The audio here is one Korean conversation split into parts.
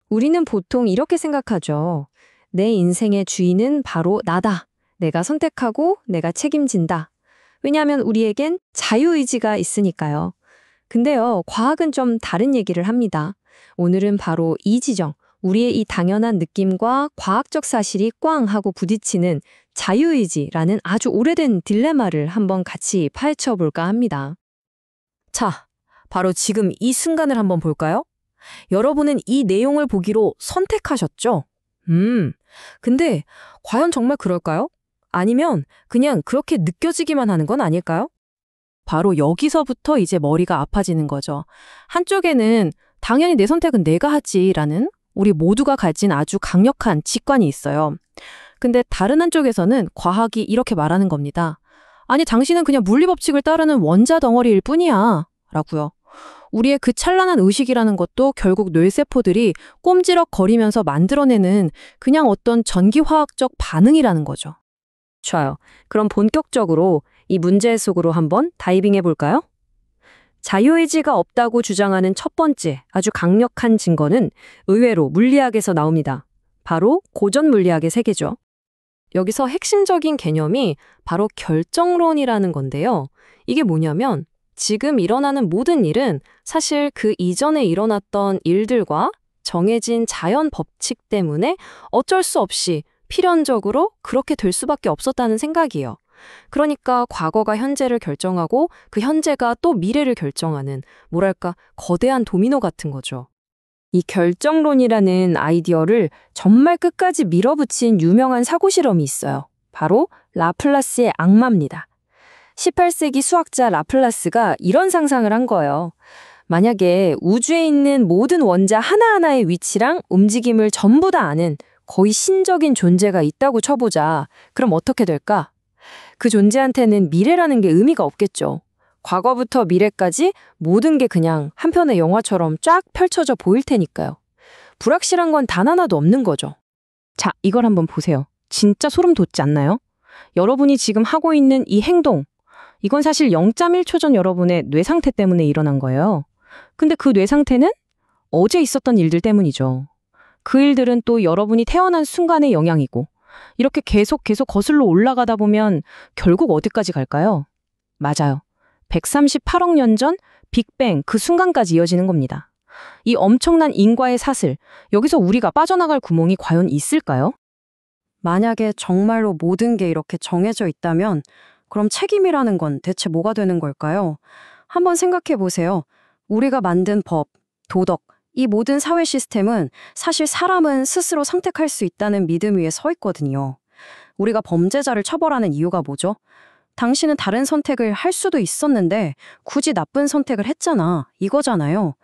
우리는 보통 이렇게 생각하죠. 내 인생의 주인은 바로 나다. 내가 선택하고 내가 책임진다. 왜냐하면 우리에겐 자유의지가 있으니까요. 근데요, 과학은 좀 다른 얘기를 합니다. 오늘은 바로 이 지점, 우리의 이 당연한 느낌과 과학적 사실이 꽝 하고 부딪히는 자유의지라는 아주 오래된 딜레마를 한번 같이 파헤쳐 볼까 합니다. 자, 바로 지금 이 순간을 한번 볼까요? 여러분은 이 내용을 보기로 선택하셨죠? 근데 과연 정말 그럴까요? 아니면 그냥 그렇게 느껴지기만 하는 건 아닐까요? 바로 여기서부터 이제 머리가 아파지는 거죠. 한쪽에는 당연히 내 선택은 내가 하지라는 우리 모두가 가진 아주 강력한 직관이 있어요. 근데 다른 한쪽에서는 과학이 이렇게 말하는 겁니다. 아니, 당신은 그냥 물리법칙을 따르는 원자 덩어리일 뿐이야. 라고요. 우리의 그 찬란한 의식이라는 것도 결국 뇌세포들이 꼼지럭거리면서 만들어내는 그냥 어떤 전기화학적 반응이라는 거죠. 좋아요. 그럼 본격적으로 이 문제 속으로 한번 다이빙해 볼까요? 자유의지가 없다고 주장하는 첫 번째 아주 강력한 증거는 의외로 물리학에서 나옵니다. 바로 고전 물리학의 세계죠. 여기서 핵심적인 개념이 바로 결정론이라는 건데요. 이게 뭐냐면 지금 일어나는 모든 일은 사실 그 이전에 일어났던 일들과 정해진 자연 법칙 때문에 어쩔 수 없이 필연적으로 그렇게 될 수밖에 없었다는 생각이에요. 그러니까 과거가 현재를 결정하고 그 현재가 또 미래를 결정하는 뭐랄까 거대한 도미노 같은 거죠. 이 결정론이라는 아이디어를 정말 끝까지 밀어붙인 유명한 사고 실험이 있어요. 바로 라플라스의 악마입니다. 18세기 수학자 라플라스가 이런 상상을 한 거예요. 만약에 우주에 있는 모든 원자 하나하나의 위치랑 움직임을 전부 다 아는 거의 신적인 존재가 있다고 쳐보자. 그럼 어떻게 될까? 그 존재한테는 미래라는 게 의미가 없겠죠. 과거부터 미래까지 모든 게 그냥 한 편의 영화처럼 쫙 펼쳐져 보일 테니까요. 불확실한 건 단 하나도 없는 거죠. 자, 이걸 한번 보세요. 진짜 소름 돋지 않나요? 여러분이 지금 하고 있는 이 행동, 이건 사실 0.1초 전 여러분의 뇌 상태 때문에 일어난 거예요. 근데 그 뇌 상태는 어제 있었던 일들 때문이죠. 그 일들은 또 여러분이 태어난 순간의 영향이고 이렇게 계속 거슬러 올라가다 보면 결국 어디까지 갈까요? 맞아요. 138억 년 전 빅뱅 그 순간까지 이어지는 겁니다. 이 엄청난 인과의 사슬, 여기서 우리가 빠져나갈 구멍이 과연 있을까요? 만약에 정말로 모든 게 이렇게 정해져 있다면 그럼 책임이라는 건 대체 뭐가 되는 걸까요? 한번 생각해 보세요. 우리가 만든 법, 도덕, 이 모든 사회 시스템은 사실 사람은 스스로 선택할 수 있다는 믿음 위에 서 있거든요. 우리가 범죄자를 처벌하는 이유가 뭐죠? 당신은 다른 선택을 할 수도 있었는데 굳이 나쁜 선택을 했잖아. 이거잖아요.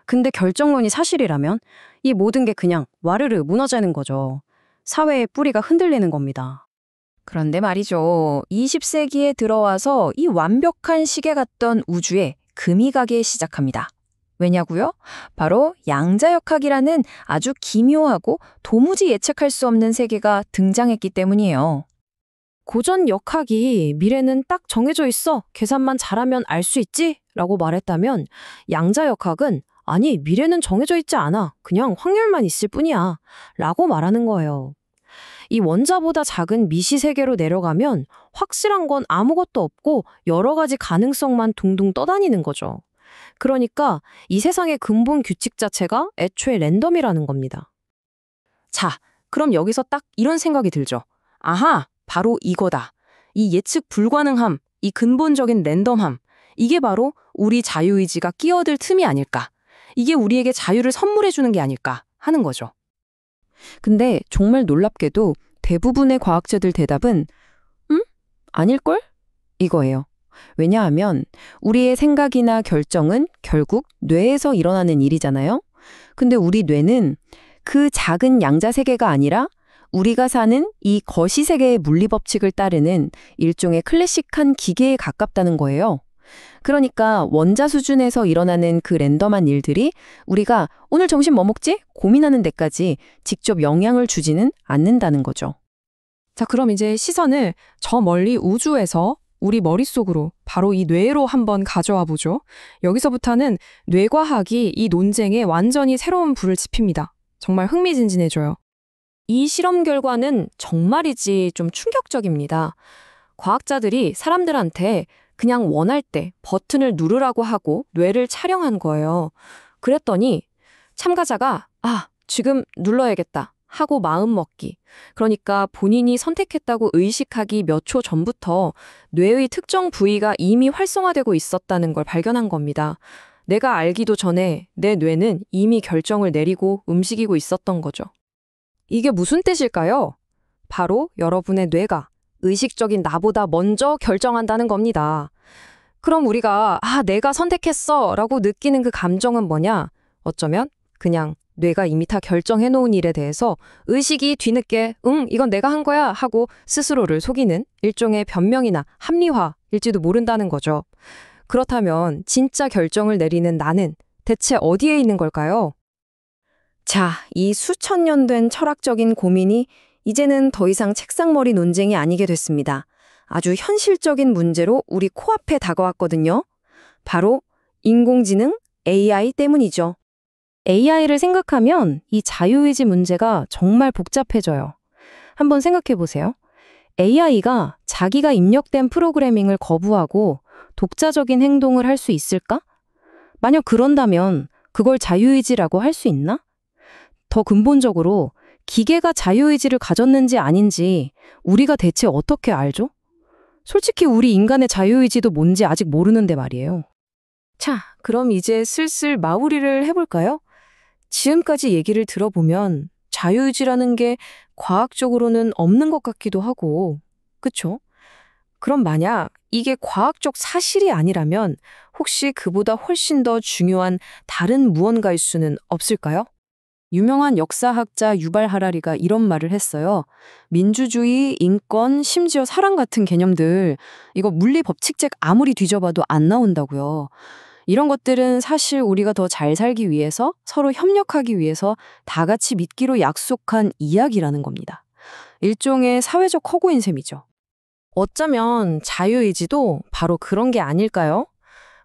근데 결정론이 사실이라면 이 모든 게 그냥 와르르 무너지는 거죠. 사회의 뿌리가 흔들리는 겁니다. 그런데 말이죠. 20세기에 들어와서 이 완벽한 시계 같던 우주에 금이 가기 시작합니다. 왜냐고요? 바로 양자역학이라는 아주 기묘하고 도무지 예측할 수 없는 세계가 등장했기 때문이에요. 고전 역학이 미래는 딱 정해져 있어. 계산만 잘하면 알 수 있지? 라고 말했다면 양자역학은 아니, 미래는 정해져 있지 않아. 그냥 확률만 있을 뿐이야. 라고 말하는 거예요. 이 원자보다 작은 미시 세계로 내려가면 확실한 건 아무것도 없고 여러 가지 가능성만 둥둥 떠다니는 거죠. 그러니까 이 세상의 근본 규칙 자체가 애초에 랜덤이라는 겁니다. 자, 그럼 여기서 딱 이런 생각이 들죠. 아하, 바로 이거다. 이 예측 불가능함, 이 근본적인 랜덤함, 이게 바로 우리 자유의지가 끼어들 틈이 아닐까. 이게 우리에게 자유를 선물해 주는 게 아닐까 하는 거죠. 근데 정말 놀랍게도 대부분의 과학자들 대답은 아닐걸? 이거예요. 왜냐하면 우리의 생각이나 결정은 결국 뇌에서 일어나는 일이잖아요. 근데 우리 뇌는 그 작은 양자 세계가 아니라 우리가 사는 이 거시 세계의 물리 법칙을 따르는 일종의 클래식한 기계에 가깝다는 거예요. 그러니까 원자 수준에서 일어나는 그 랜덤한 일들이 우리가 오늘 점심 뭐 먹지? 고민하는 데까지 직접 영향을 주지는 않는다는 거죠. 자, 그럼 이제 시선을 저 멀리 우주에서 우리 머릿속으로 바로 이 뇌로 한번 가져와 보죠. 여기서부터는 뇌과학이 이 논쟁에 완전히 새로운 불을 지핍니다. 정말 흥미진진해져요. 이 실험 결과는 정말이지 좀 충격적입니다. 과학자들이 사람들한테 그냥 원할 때 버튼을 누르라고 하고 뇌를 촬영한 거예요. 그랬더니 참가자가 지금 눌러야겠다 하고 마음 먹기. 그러니까 본인이 선택했다고 의식하기 몇 초 전부터 뇌의 특정 부위가 이미 활성화되고 있었다는 걸 발견한 겁니다. 내가 알기도 전에 내 뇌는 이미 결정을 내리고 움직이고 있었던 거죠. 이게 무슨 뜻일까요? 바로 여러분의 뇌가 의식적인 나보다 먼저 결정한다는 겁니다. 그럼 우리가 내가 선택했어 라고 느끼는 그 감정은 뭐냐? 어쩌면 그냥 뇌가 이미 다 결정해놓은 일에 대해서 의식이 뒤늦게 이건 내가 한 거야 하고 스스로를 속이는 일종의 변명이나 합리화일지도 모른다는 거죠. 그렇다면 진짜 결정을 내리는 나는 대체 어디에 있는 걸까요? 자, 이 수천 년 된 철학적인 고민이 이제는 더 이상 책상머리 논쟁이 아니게 됐습니다. 아주 현실적인 문제로 우리 코앞에 다가왔거든요. 바로 인공지능 AI 때문이죠. AI를 생각하면 이 자유의지 문제가 정말 복잡해져요. 한번 생각해 보세요. AI가 자기가 입력된 프로그래밍을 거부하고 독자적인 행동을 할 수 있을까? 만약 그런다면 그걸 자유의지라고 할 수 있나? 더 근본적으로 기계가 자유의지를 가졌는지 아닌지 우리가 대체 어떻게 알죠? 솔직히 우리 인간의 자유의지도 뭔지 아직 모르는데 말이에요. 자, 그럼 이제 슬슬 마무리를 해볼까요? 지금까지 얘기를 들어보면 자유의지라는 게 과학적으로는 없는 것 같기도 하고, 그쵸? 그럼 만약 이게 과학적 사실이 아니라면 혹시 그보다 훨씬 더 중요한 다른 무언가일 수는 없을까요? 유명한 역사학자 유발 하라리가 이런 말을 했어요. 민주주의, 인권, 심지어 사랑 같은 개념들, 이거 물리 법칙책 아무리 뒤져봐도 안 나온다고요. 이런 것들은 사실 우리가 더 잘 살기 위해서, 서로 협력하기 위해서 다 같이 믿기로 약속한 이야기라는 겁니다. 일종의 사회적 허구인 셈이죠. 어쩌면 자유의지도 바로 그런 게 아닐까요?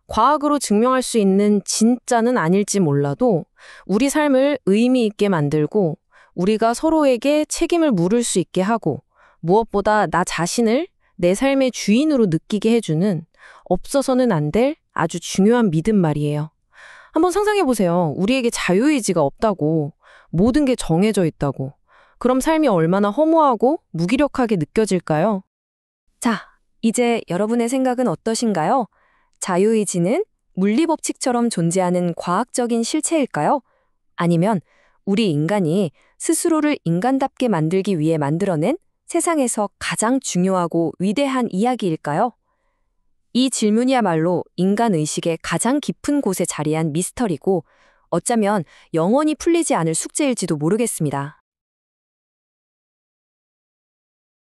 과학으로 증명할 수 있는 진짜는 아닐지 몰라도 우리 삶을 의미 있게 만들고 우리가 서로에게 책임을 물을 수 있게 하고 무엇보다 나 자신을 내 삶의 주인으로 느끼게 해주는 없어서는 안 될 아주 중요한 믿음 말이에요. 한번 상상해 보세요. 우리에게 자유의지가 없다고, 모든 게 정해져 있다고. 그럼 삶이 얼마나 허무하고 무기력하게 느껴질까요? 자, 이제 여러분의 생각은 어떠신가요? 자유의지는 물리법칙처럼 존재하는 과학적인 실체일까요? 아니면 우리 인간이 스스로를 인간답게 만들기 위해 만들어낸 세상에서 가장 중요하고 위대한 이야기일까요? 이 질문이야말로 인간의식의 가장 깊은 곳에 자리한 미스터리고 어쩌면 영원히 풀리지 않을 숙제일지도 모르겠습니다.